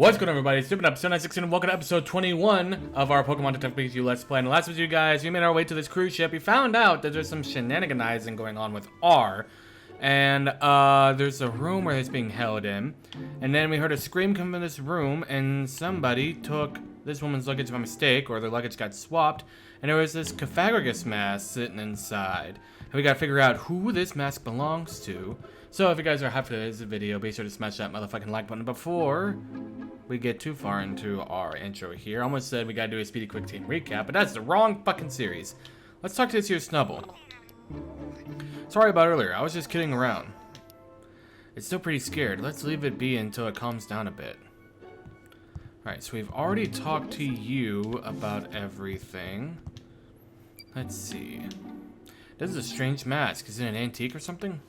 What's going on, everybody? It's Stupid Episode 916 and welcome to episode 21 of our Pokemon Detective Pikachu Let's Play. And last with you guys, we made our way to this cruise ship. We found out that there's some shenaniganizing going on with R. And there's a room where it's being held in. And then we heard a scream come from this room and somebody took this woman's luggage by mistake, or their luggage got swapped. And there was this Cofagrigus mask sitting inside. And we gotta figure out who this mask belongs to. So if you guys are happy for this video, be sure to smash that motherfucking like button before we get too far into our intro here. I almost said we gotta do a speedy quick team recap, but that's the wrong fucking series. Let's talk to this here Snubble. Sorry about earlier, I was just kidding around. It's still pretty scared. Let's leave it be until it calms down a bit. Alright, so we've already talked to you about everything. Let's see. This is a strange mask. Is it an antique or something?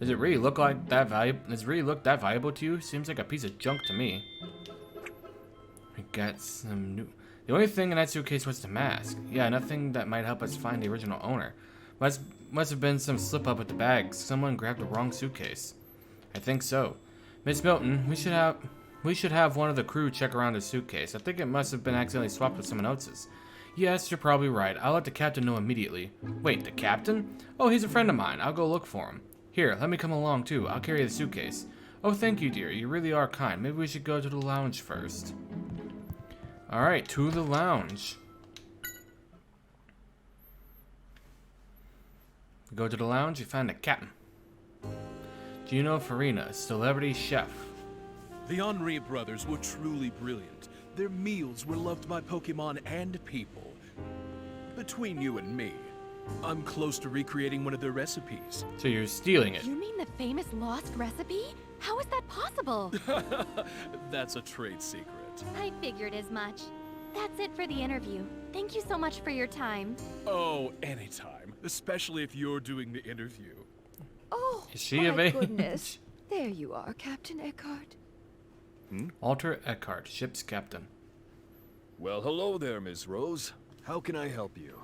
Does it really look like that valuable? Does it really look that valuable to you? Seems like a piece of junk to me. We got some new. The only thing in that suitcase was the mask. Yeah, nothing that might help us find the original owner. Must have been some slip up with the bags. Someone grabbed the wrong suitcase. I think so. Miss Milton, we should have one of the crew check around the suitcase. I think it must have been accidentally swapped with someone else's. Yes, you're probably right. I'll let the captain know immediately. Wait, the captain? Oh, he's a friend of mine. I'll go look for him. Here, let me come along too. I'll carry the suitcase. Oh, thank you, dear. You really are kind. Maybe we should go to the lounge first. Alright, to the lounge. We go to the lounge, you find the captain. Gino Farina, a celebrity chef. The Henri brothers were truly brilliant. Their meals were loved by Pokemon and people. Between you and me, I'm close to recreating one of their recipes. So you're stealing it. You mean the famous lost recipe? How is that possible? That's a trade secret. I figured as much. That's it for the interview. Thank you so much for your time. Oh, anytime. Especially if you're doing the interview. Oh, Is she my of age? goodness. There you are, Captain Eckhart. Walter Eckhart, ship's captain. Well, hello there, Miss Rose. How can I help you?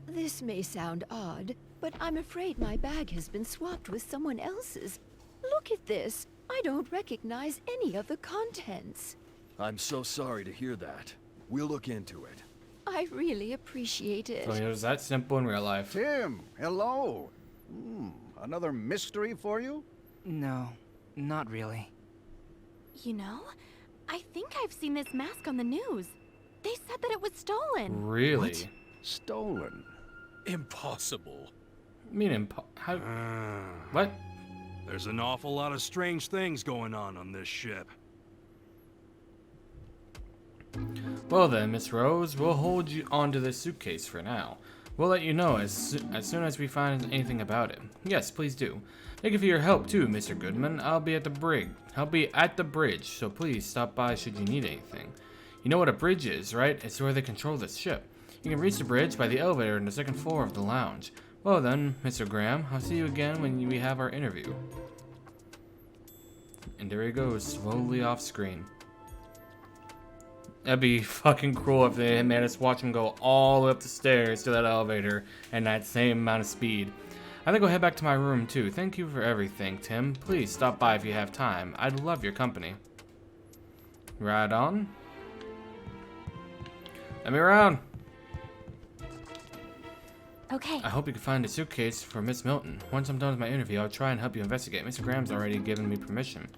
This may sound odd, but I'm afraid my bag has been swapped with someone else's. Look at this. I don't recognize any of the contents. I'm so sorry to hear that. We'll look into it. I really appreciate it. So it was that simple in real life. Tim, hello. Another mystery for you? No, not really. You know, I think I've seen this mask on the news. They said that it was stolen. Really? What? Stolen. Impossible. I mean, how? What? There's an awful lot of strange things going on this ship. Well then, Miss Rose, we'll hold you onto this suitcase for now. We'll let you know as soon as we find anything about it. Yes, please do. Thank you for your help too, Mr. Goodman. I'll be at the bridge, so please stop by should you need anything. You know what a bridge is, right? It's where they control this ship. You can reach the bridge by the elevator on the second floor of the lounge. Well then, Mr. Graham, I'll see you again when we have our interview. And there he goes, slowly off screen. That'd be fucking cruel if they made us watch him go all the way up the stairs to that elevator and that same amount of speed. I think I'll head back to my room too. Thank you for everything, Tim. Please stop by if you have time. I'd love your company. Right on. Let me around. Okay. I hope you can find a suitcase for Miss Milton. Once I'm done with my interview, I'll try and help you investigate. Mr. Graham's already given me permission.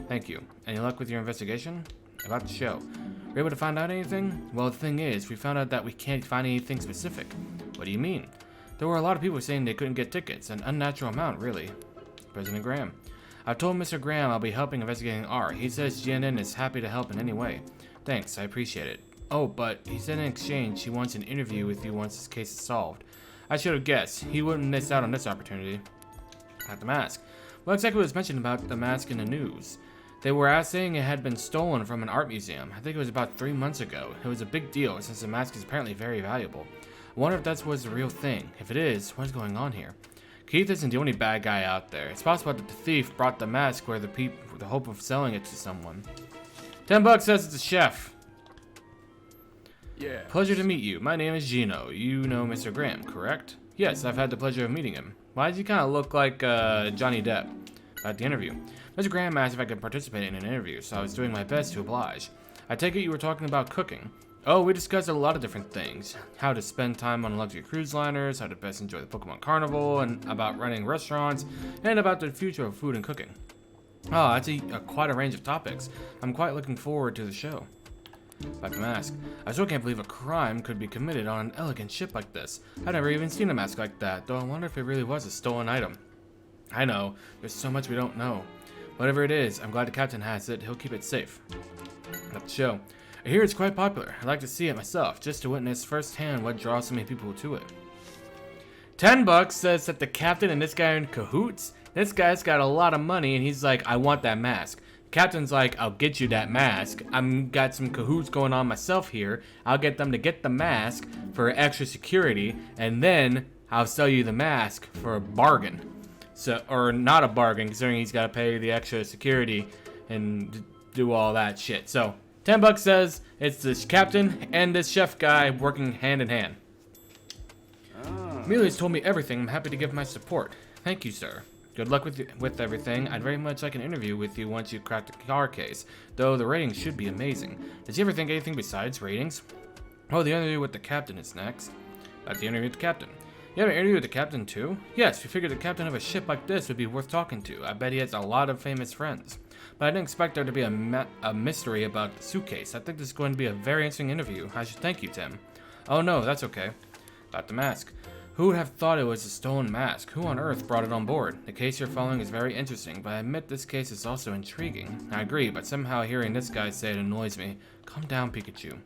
Thank you. Any luck with your investigation? About the show. Were you able to find out anything? Well, the thing is, we found out that we can't find anything specific. What do you mean? There were a lot of people saying they couldn't get tickets. An unnatural amount, really. President Graham. I've told Mr. Graham I'll be helping investigating R. He says GNN is happy to help in any way. Thanks, I appreciate it. Oh, but he said in exchange he wants an interview with you once his case is solved. I should have guessed. He wouldn't miss out on this opportunity. At the mask. Well, exactly what was mentioned about the mask in the news. They were saying it had been stolen from an art museum. I think it was about 3 months ago. It was a big deal since the mask is apparently very valuable. I wonder if that was the real thing. If it is, what's going on here? Keith isn't the only bad guy out there. It's possible that the thief brought the mask with the hope of selling it to someone. $10 says it's a chef. Yeah. Pleasure to meet you. My name is Gino. You know Mr. Graham, correct? Yes, I've had the pleasure of meeting him. Why does he kind of look like Johnny Depp? About the interview. Mr. Graham asked if I could participate in an interview, so I was doing my best to oblige. I take it you were talking about cooking. Oh, we discussed a lot of different things. How to spend time on luxury cruise liners, how to best enjoy the Pokemon Carnival, and about running restaurants, and about the future of food and cooking. Oh, that's quite a range of topics. I'm quite looking forward to the show. About the mask. I still can't believe a crime could be committed on an elegant ship like this. I've never even seen a mask like that, though I wonder if it really was a stolen item. I know, there's so much we don't know. Whatever it is, I'm glad the captain has it. He'll keep it safe. About the show. I hear it's quite popular. I'd like to see it myself, just to witness firsthand what draws so many people to it. $10 says that the captain and this guy are in cahoots. This guy's got a lot of money, and he's like, I want that mask. Captain's like, I'll get you that mask. I'm got some cahoots going on myself here. I'll get them to get the mask for extra security, and then I'll sell you the mask for a bargain. So, or not a bargain, considering he's got to pay the extra security and do all that shit. So, $10 says it's this captain and this chef guy working hand in hand. Amelia's told me everything. I'm happy to give my support. Thank you, sir. Good luck with everything. I'd very much like an interview with you once you crack the car case, though the ratings should be amazing. Does he ever think anything besides ratings? Oh, the interview with the captain is next. About the interview with the captain. You have an interview with the captain too? Yes, we figured the captain of a ship like this would be worth talking to. I bet he has a lot of famous friends. But I didn't expect there to be a mystery about the suitcase. I think this is going to be a very interesting interview. I should thank you, Tim. Oh no, that's okay. About the mask. Who would have thought it was a stolen mask? Who on earth brought it on board? The case you're following is very interesting, but I admit this case is also intriguing. I agree, but somehow hearing this guy say it annoys me. Calm down, Pikachu.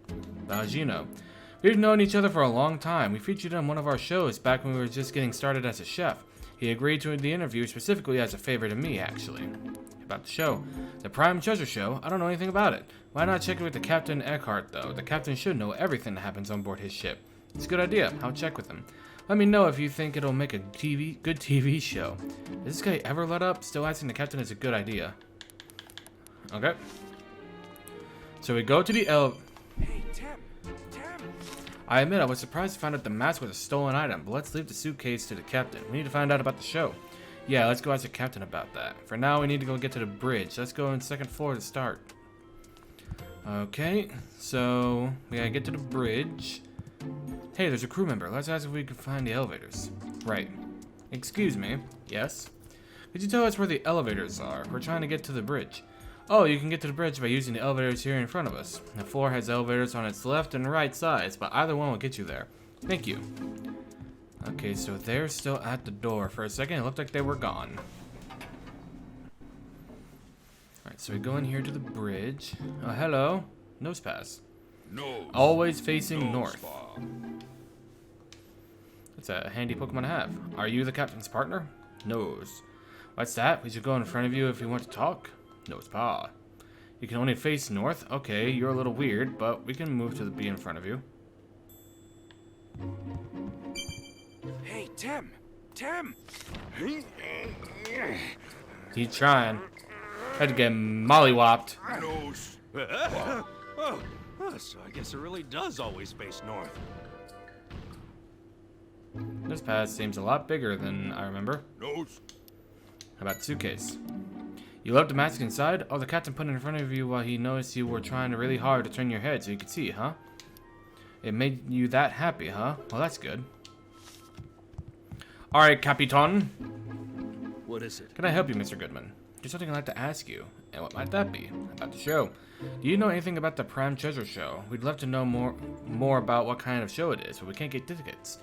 Balgino. We've known each other for a long time. We featured him on one of our shows back when we were just getting started as a chef. He agreed to the interview specifically as a favor to me, actually. About the show. The Prime Treasure Show? I don't know anything about it. Why not check it with the Captain Eckhart, though? The captain should know everything that happens on board his ship. It's a good idea. I'll check with him. Let me know if you think it'll make a good TV show. Does this guy ever let up? Still asking the captain is a good idea. Okay. So we go to the Hey, Tim! I admit I was surprised to find out the mask was a stolen item, but let's leave the suitcase to the captain. We need to find out about the show. Yeah, let's go ask the captain about that. For now, we need to go get to the bridge. Let's go on the second floor to start. Okay, so we gotta get to the bridge. Hey, there's a crew member. Let's ask if we can find the elevators. Right. Excuse me. Yes? Could you tell us where the elevators are? We're trying to get to the bridge. Oh, you can get to the bridge by using the elevators here in front of us. The floor has elevators on its left and right sides, but either one will get you there. Thank you. Okay, so they're still at the door. For a second, it looked like they were gone. Alright, so we go in here to the bridge. Oh, hello. Nose pass. No. Always facing no north. spa. It's a handy Pokemon to have. Are you the captain's partner? Nose. What's that? We should go in front of you if you want to talk? Nose paw. You can only face north? Okay, you're a little weird, but we can move to be in front of you. Hey, Tim! Tim! He's trying. Had to get mollywopped. Nose. Oh, so I guess it really does always face north. This pass seems a lot bigger than I remember. Nose. How about the suitcase? You left the mask inside? Oh, the captain put it in front of you while he noticed you were trying really hard to turn your head so you could see, huh? It made you that happy, huh? Well, that's good. Alright, Capitan. What is it? Can I help you, Mr. Goodman? There's something I'd like to ask you. And what might that be? About the show. Do you know anything about the Prime Treasure Show? We'd love to know more about what kind of show it is, but we can't get tickets.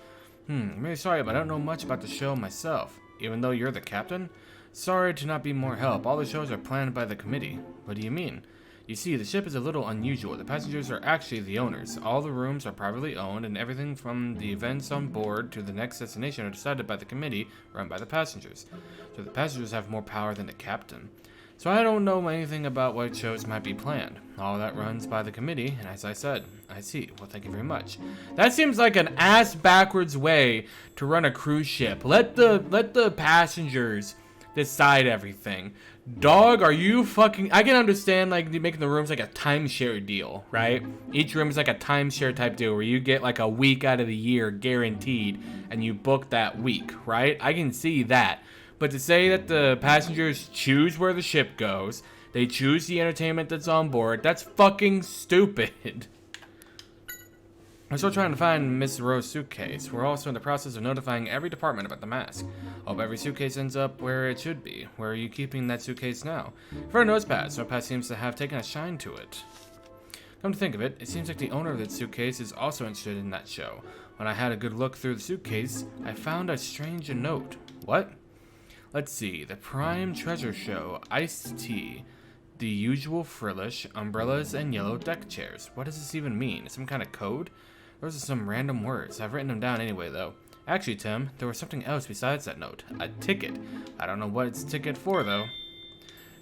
I'm really sorry, but I don't know much about the show myself. Even though you're the captain? Sorry to not be more help. All the shows are planned by the committee. What do you mean? You see, the ship is a little unusual. The passengers are actually the owners. All the rooms are privately owned, and everything from the events on board to the next destination are decided by the committee, run by the passengers. So the passengers have more power than the captain. So I don't know anything about what shows might be planned. All that runs by the committee, and as I said, I see. Well, thank you very much. That seems like an ass-backwards way to run a cruise ship. Let the passengers decide everything. Dog, are you fucking... I can understand, like, making the rooms like a timeshare deal, right? Each room is like a timeshare type deal where you get like a week out of the year guaranteed, and you book that week, right? I can see that. But to say that the passengers choose where the ship goes, they choose the entertainment that's on board, that's fucking stupid. We're still trying to find Miss Rose's suitcase. We're also in the process of notifying every department about the mask. Hope every suitcase ends up where it should be. Where are you keeping that suitcase now? For a notepad seems to have taken a shine to it. Come to think of it, it seems like the owner of that suitcase is also interested in that show. When I had a good look through the suitcase, I found a strange note. What? Let's see. The Prime Treasure Show, Iced Tea, the usual frillish, umbrellas, and yellow deck chairs. What does this even mean? Some kind of code? Those are some random words. I've written them down anyway, though. Actually, Tim, there was something else besides that note. A ticket. I don't know what it's a ticket for, though.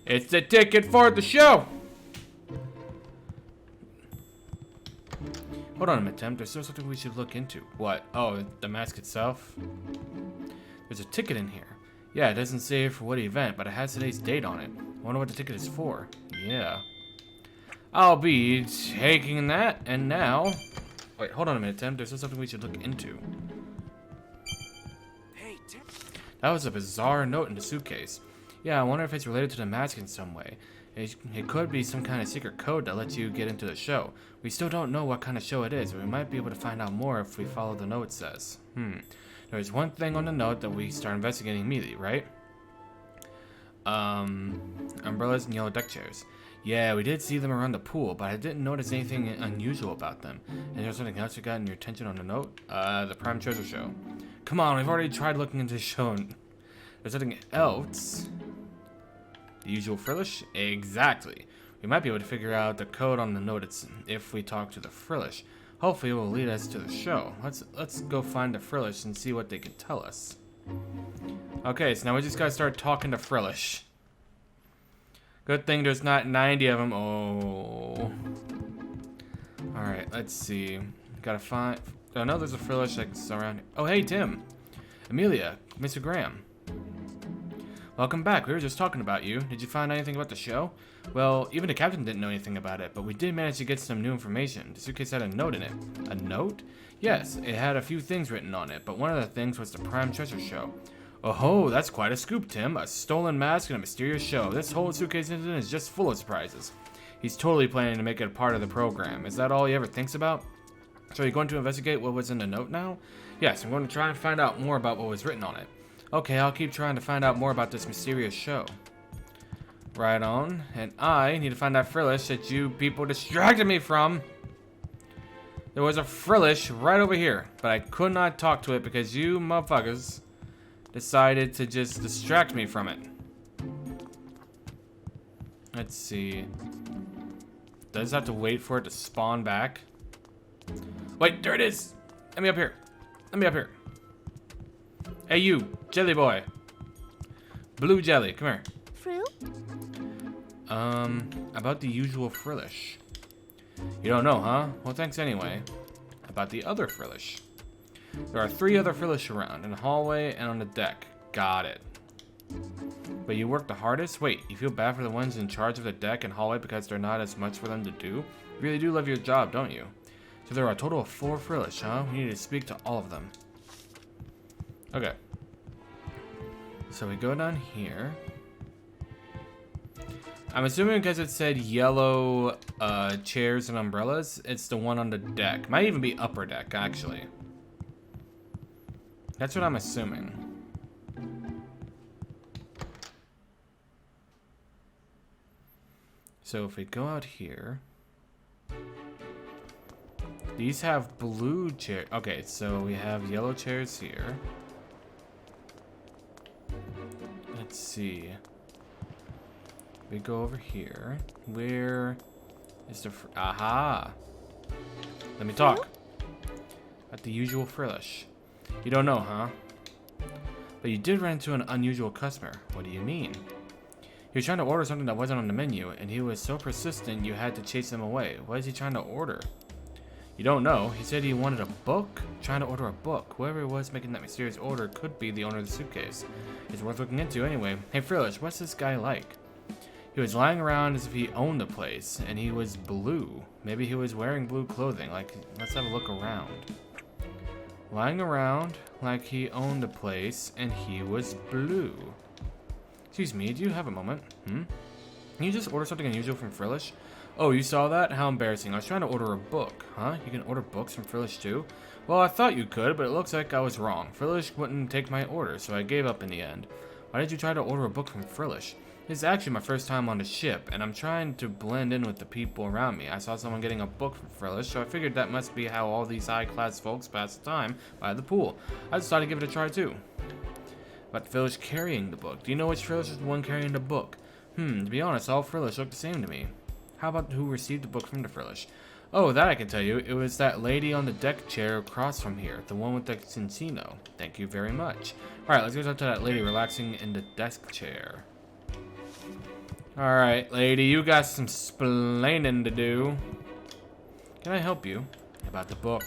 It's the ticket for the show! Hold on a minute, Tim. There's still something we should look into. What? Oh, the mask itself? There's a ticket in here. Yeah, it doesn't say for what event, but it has today's date on it. I wonder what the ticket is for. Yeah. I'll be taking that, and now... Wait, hold on a minute, Tim. There's still something we should look into. Hey, Tim. That was a bizarre note in the suitcase. Yeah, I wonder if it's related to the mask in some way. It could be some kind of secret code that lets you get into the show. We still don't know what kind of show it is, but we might be able to find out more if we follow the note says. There's one thing on the note that we start investigating immediately, right? Umbrellas and yellow deck chairs. Yeah, we did see them around the pool, but I didn't notice anything unusual about them. And there's something else you got in your attention on the note? The Prime Treasure Show. Come on, we've already tried looking into the show. There's something else. The usual frillish? Exactly. We might be able to figure out the code on the note if we talk to the frillish. Hopefully it will lead us to the show. Let's go find the frillish and see what they can tell us. Okay, so now we just gotta start talking to frillish. Good thing there's not 90 of them. Oh. Alright, let's see. Gotta find... I know there's a frillish that's around here. Oh, hey, Tim. Amelia, Mr. Graham. Welcome back. We were just talking about you. Did you find anything about the show? Well, even the captain didn't know anything about it, but we did manage to get some new information. The suitcase had a note in it. A note? Yes, it had a few things written on it, but one of the things was the Prime Treasure Show. Oh, that's quite a scoop, Tim. A stolen mask and a mysterious show. This whole suitcase incident is just full of surprises. He's totally planning to make it a part of the program. Is that all he ever thinks about? So you're going to investigate what was in the note now? Yes, I'm going to try and find out more about what was written on it. Okay, I'll keep trying to find out more about this mysterious show. Right on. And I need to find that frillish that you people distracted me from. There was a frillish right over here, but I could not talk to it because you motherfuckers decided to just distract me from it. Let's see. Does have to wait for it to spawn back? Wait, there it is! Let me up here. Let me up here. Hey you, jelly boy. Blue jelly, come here. Fruit? About the usual frillish. You don't know, huh? Well, thanks anyway. About the other frillish. There are 3 other frillish around, in the hallway and on the deck. Got it. But you work the hardest? Wait, you feel bad for the ones in charge of the deck and hallway because there's not as much for them to do? You really do love your job, don't you? So there are a total of 4 frillish, huh? We need to speak to all of them. Okay. So we go down here. I'm assuming because it said yellow chairs and umbrellas, it's the one on the deck. Might even be upper deck, actually. That's what I'm assuming. So if we go out here, these have blue chairs. Okay, so we have yellow chairs here. Let's see. We go over here. Where is the... Aha! Let me talk. At the usual frillish. You don't know, huh? But you did run into an unusual customer. What do you mean? He was trying to order something that wasn't on the menu, and he was so persistent you had to chase him away. What is he trying to order? You don't know. He said he wanted a book? Trying to order a book. Whoever it was making that mysterious order could be the owner of the suitcase. It's worth looking into anyway. Hey Frillish, what's this guy like? He was lying around as if he owned the place, and he was blue. Maybe he was wearing blue clothing. Like, let's have a look around. Lying around like he owned the place, and he was blue. Excuse me, do you have a moment? Can you just order something unusual from Frillish? Oh, you saw that? How embarrassing. I was trying to order a book. Huh? You can order books from Frillish too? Well, I thought you could, but it looks like I was wrong. Frillish wouldn't take my order, so I gave up in the end. Why did you try to order a book from Frillish? It's actually my first time on the ship, and I'm trying to blend in with the people around me. I saw someone getting a book from Frillish, so I figured that must be how all these high-class folks pass the time by the pool. I decided to give it a try too. About the Frillish carrying the book. Do you know which Frillish is the one carrying the book? To be honest, all Frillish look the same to me. How about who received the book from the Frillish? Oh, that I can tell you. It was that lady on the deck chair across from here. The one with the Cincino. Thank you very much. Alright, let's go talk to that lady relaxing in the desk chair. Alright, lady, you got some splaining to do. Can I help you? About the book.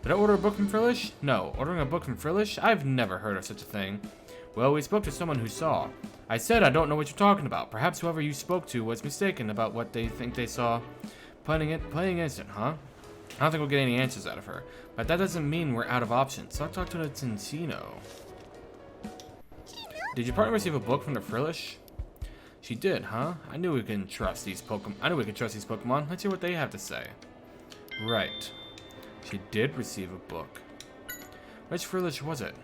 Did I order a book from Frillish? No. Ordering a book from Frillish? I've never heard of such a thing. Well, we spoke to someone who saw. I said I don't know what you're talking about. Perhaps whoever you spoke to was mistaken about what they think they saw. Playing innocent, huh? I don't think we'll get any answers out of her. But that doesn't mean we're out of options. So I'll talk to the Cincino. Did your partner receive a book from the Frillish? She did, huh? I knew we could trust these Pokemon. Let's hear what they have to say. Right. She did receive a book. Which Frillish was it?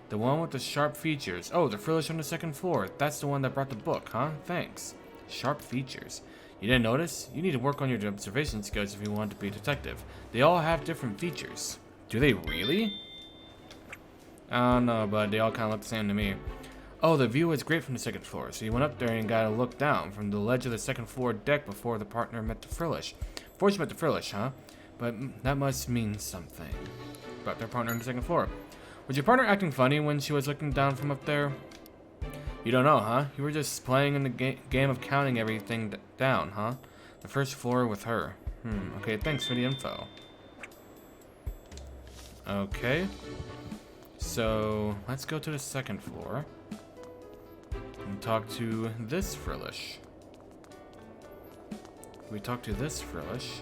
The one with the sharp features. Oh, the Frillish on the second floor. That's the one that brought the book, huh? Thanks. Sharp features. You didn't notice? You need to work on your observation skills if you want to be a detective. They all have different features. Do they really? I don't know, but they all kind of look the same to me. Oh, the view is great from the second floor, so you went up there and got a look down from the ledge of the second floor deck before the partner met the Frillish. Before she met the Frillish, huh? But that must mean something. About their partner on the second floor. Was your partner acting funny when she was looking down from up there? You don't know, huh? You were just playing in the game of counting everything down, huh? The first floor with her. Okay, thanks for the info. Okay. So, let's go to the second floor. And talk to this Frillish. We talk to this Frillish.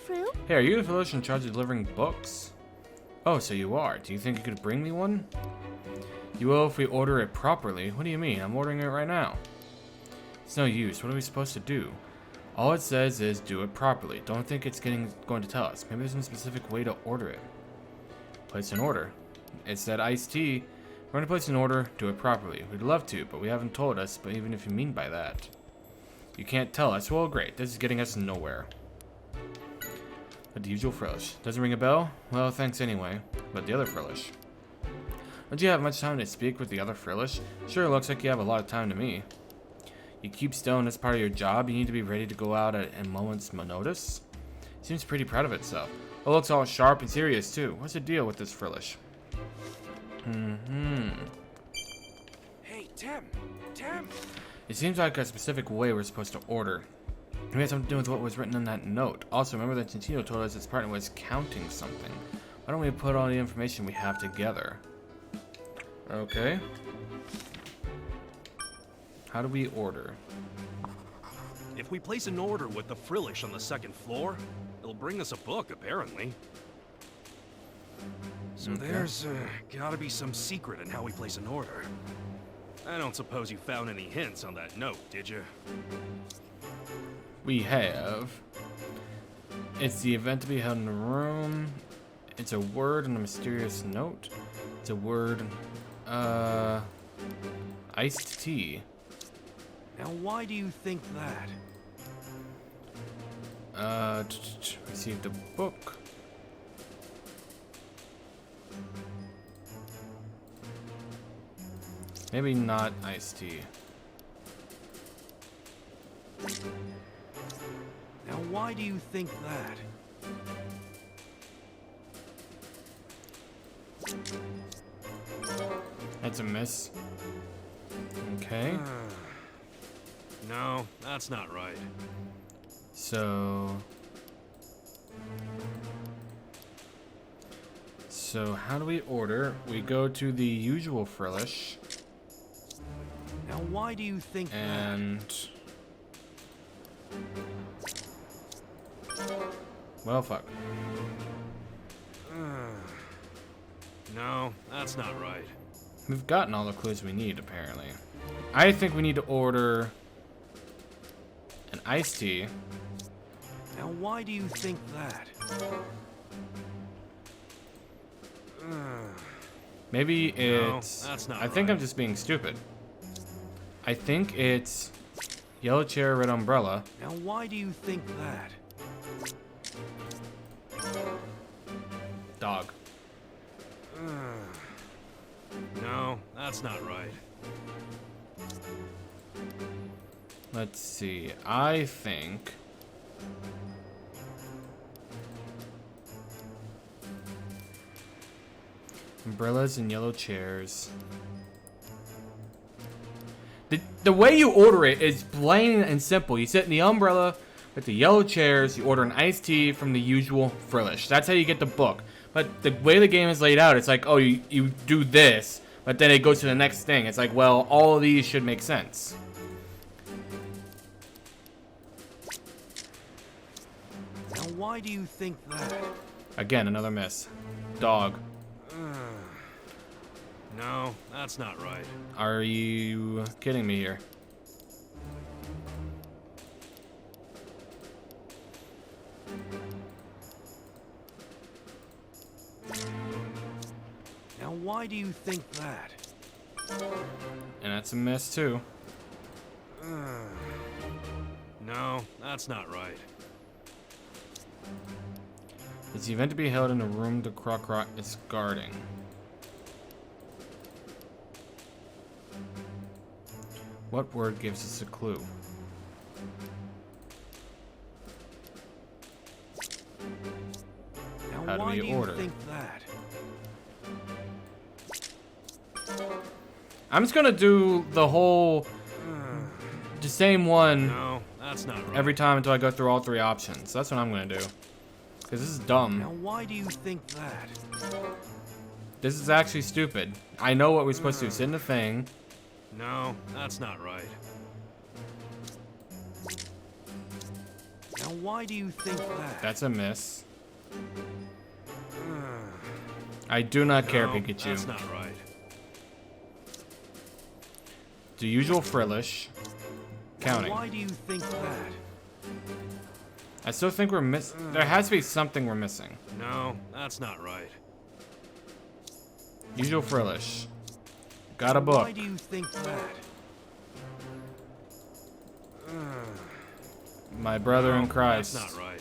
Frill? Hey, are you the Frillish in charge of delivering books? Oh, so you are. Do you think you could bring me one? You will if we order it properly. What do you mean? I'm ordering it right now. It's no use. What are we supposed to do? All it says is do it properly. Don't think it's going to tell us. Maybe there's some specific way to order it. Place an order. It's that iced tea. We're going to place an order, do it properly. We'd love to, but we haven't told us, but even if you mean by that. You can't tell us. Well, great. This is getting us nowhere. But the usual Frillish. Doesn't ring a bell? Well, thanks anyway. But the other Frillish. Don't you have much time to speak with the other Frillish? Sure, looks like you have a lot of time to me. You keep still and it's part of your job. You need to be ready to go out at a moment's notice. Seems pretty proud of itself. It looks all sharp and serious too. What's the deal with this Frillish? Hey, Tim! Tim! It seems like a specific way we're supposed to order. It had something to do with what was written on that note. Also, remember that Cincino told us his partner was counting something. Why don't we put all the information we have together? Okay. How do we order? If we place an order with the Frillish on the second floor, it'll bring us a book, apparently. So there's gotta be some secret in how we place an order. I don't suppose you found any hints on that note, did you? We have. It's the event to be held in the room. It's a word and a mysterious note. It's a word. Iced tea. Now, why do you think that? Received a book. Maybe not iced tea. Now, why do you think that? That's a miss. Okay. No, that's not right. So how do we order? We go to the usual Frillish. Now, why do you think and well, fuck. No, that's not right. We've gotten all the clues we need, apparently. I think we need to order an iced tea. Now, why do you think that? Maybe No, it's... that's not I think right. I'm just being stupid. I think it's yellow chair, red umbrella. Now, why do you think that? Dog. No, that's not right. Let's see. I think... umbrellas and yellow chairs. The way you order it is plain and simple. You sit in the umbrella with the yellow chairs, you order an iced tea from the usual Frillish. That's how you get the book. But the way the game is laid out, it's like, oh, you do this, but then it goes to the next thing. It's like, well, all of these should make sense. Now, why do you think that? Again, another miss. Dog. No, that's not right. Are you kidding me here? Now, why do you think that? And that's a miss too. No, that's not right. Is the event to be held in a room the Croc is guarding? What word gives us a clue? Now, How do why we do you order? think that? I'm just gonna do the same one No, that's not right. every time until I go through all three options. That's what I'm gonna do. Because this is Now, dumb. why do you think that? This is actually stupid. I know what we're supposed to do. Sit in the thing. No, that's not right. Now, why do you think that? That's a miss. I do not care, No, Pikachu. that's not right. The usual Frillish. Counting. Now, why do you think that? I still think we're there has to be something we're missing. No, that's not right. Usual Frillish. Got a Why book. do you think that? My brother in Christ. That's not right.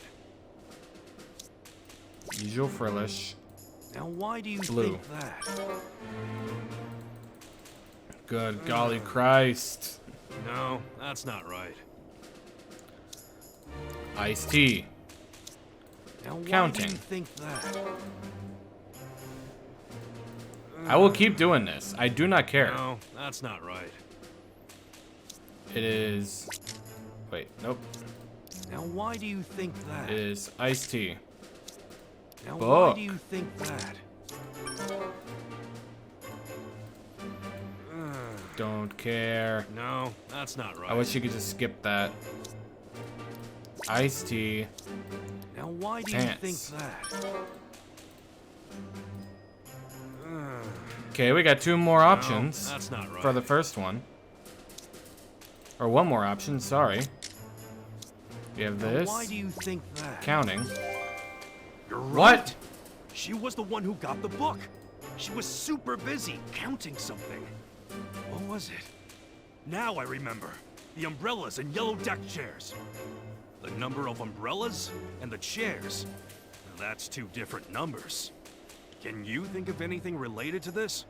Usual Frillish. Now, why do you Blue. think that? Good golly Christ. No, that's not right. Iced tea. Now, why Counting. do you think that? I will keep doing this. I do not care. No, that's not right. It is... Wait, nope. Now, why do you think that? It is iced tea. Now, book. why do you think that? Don't care. No, that's not right. I wish you could just skip that. Iced tea. Now, why do Pants. you think that? Okay, we got two more options No, that's not right. for the first one. Or one more option, sorry. We have Now, this. why do you think that? Counting. You're right. What? She was the one who got the book. She was super busy counting something. What was it? Now I remember. The umbrellas and yellow deck chairs. The number of umbrellas and the chairs. That's two different numbers. Can you think of anything related to this?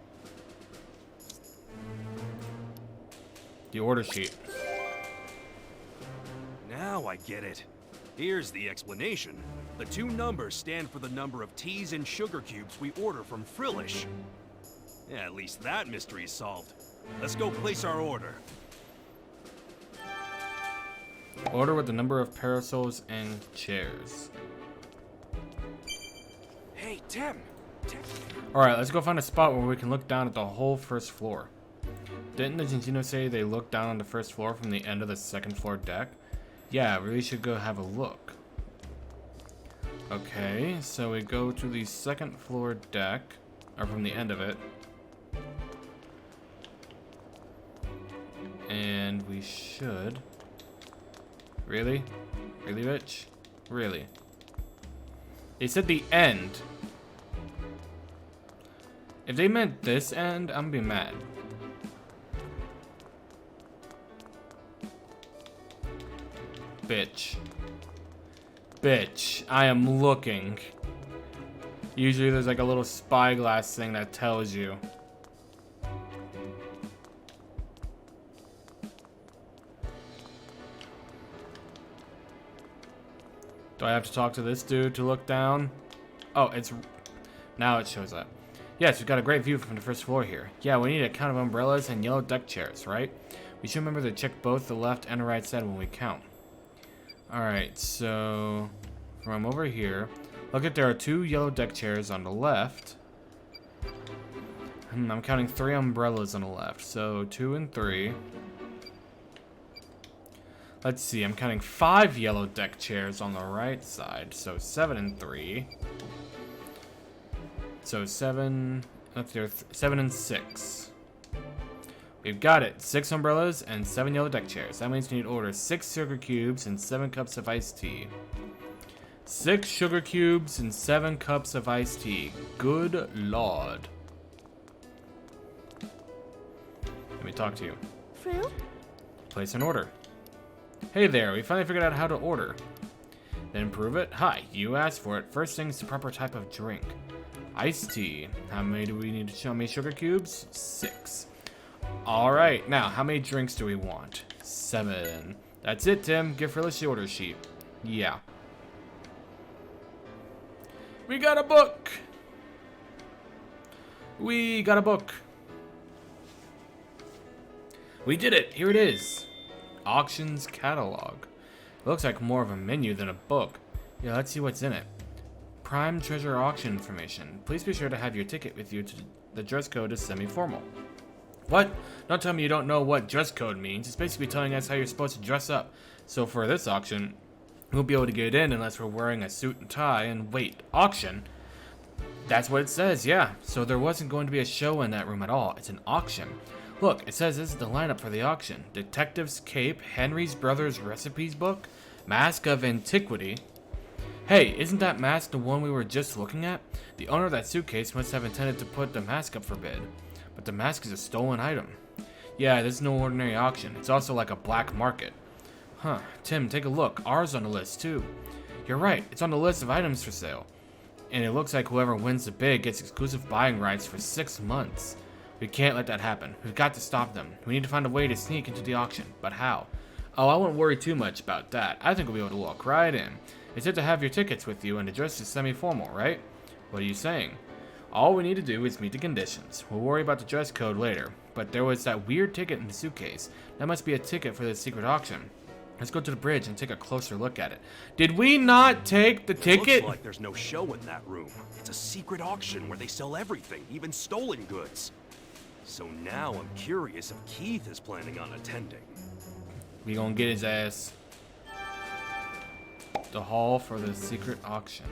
The order sheet. Now I get it. Here's the explanation. The two numbers stand for the number of teas and sugar cubes we order from Frillish. Yeah, at least that mystery is solved. Let's go place our order. Order with the number of parasols and chairs. Hey, Tim! Alright, let's go find a spot where we can look down at the whole first floor. Didn't the Gentino say they looked down on the first floor from the end of the second floor deck? Yeah, we should go have a look. Okay, so we go to the second floor deck. or from the end of it. And we should... Really? Really, Rich? Really? They said the end. If they meant this end, I'm gonna be mad. Bitch. Bitch. I am looking. Usually there's like a little spyglass thing that tells you. Do I have to talk to this dude to look down? Oh, it's... Now it shows up. Yes, we've got a great view from the first floor here. Yeah, we need a count of umbrellas and yellow deck chairs, right? We should remember to check both the left and the right side when we count. Alright, so... From over here... Look at, there are 2 yellow deck chairs on the left. I'm counting 3 umbrellas on the left. So, 2 and 3. Let's see, I'm counting 5 yellow deck chairs on the right side. So, 7 and 3. So, 7... Let's do 7 and 6. We've got it. 6 umbrellas and 7 yellow deck chairs. That means we need to order 6 sugar cubes and 7 cups of iced tea. 6 sugar cubes and 7 cups of iced tea. Good lord. Let me talk to you. Fruit? Place an order. Hey there, we finally figured out how to order. Then prove it. Hi, you asked for it. First thing's the proper type of drink. Iced tea. How many do we need to show me? Sugar cubes? 6. Alright, now how many drinks do we want? 7. That's it, Tim. Give Phyllis the order sheet. Yeah. We got a book! We got a book. We did it! Here it is. Auctions catalog. It looks like more of a menu than a book. Yeah, let's see what's in it. Prime treasure auction information. Please be sure to have your ticket with you. The dress code is semi-formal. What? Don't tell me you don't know what dress code means. It's basically telling us how you're supposed to dress up. So for this auction, we won't be able to get in unless we're wearing a suit and tie. And wait, auction? That's what it says, yeah. So there wasn't going to be a show in that room at all. It's an auction. Look, it says this is the lineup for the auction. Detective's Cape, Henry's Brothers Recipes Book, Mask of Antiquity. Hey, isn't that mask the one we were just looking at? The owner of that suitcase must have intended to put the mask up for bid. But the mask is a stolen item. Yeah, this is no ordinary auction. It's also like a black market. Huh, Tim, take a look. Ours on the list, too. You're right, it's on the list of items for sale. And it looks like whoever wins the bid gets exclusive buying rights for 6 months. We can't let that happen. We've got to stop them. We need to find a way to sneak into the auction. But how? Oh, I wouldn't worry too much about that. I think we'll be able to walk right in. It's good to have your tickets with you, and the dress is semi-formal, right? What are you saying? All we need to do is meet the conditions. We'll worry about the dress code later. But there was that weird ticket in the suitcase. That must be a ticket for the secret auction. Let's go to the bridge and take a closer look at it. Did we not take the ticket? Looks like there's no show in that room. It's a secret auction where they sell everything, even stolen goods. So now I'm curious if Keith is planning on attending. We gonna get his ass. The hall for the secret auction.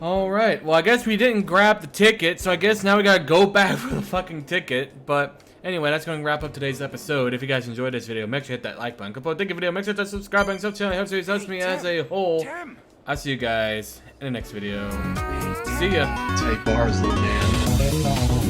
Alright, well I guess we didn't grab the ticket, so I guess now we gotta go back for the fucking ticket. But anyway, that's going to wrap up today's episode. If you guys enjoyed this video, make sure to hit that like button. Thank you video, make sure to subscribe button, sub channel, helps me as a whole. I'll see you guys in the next video. See ya. Tight bars, little man.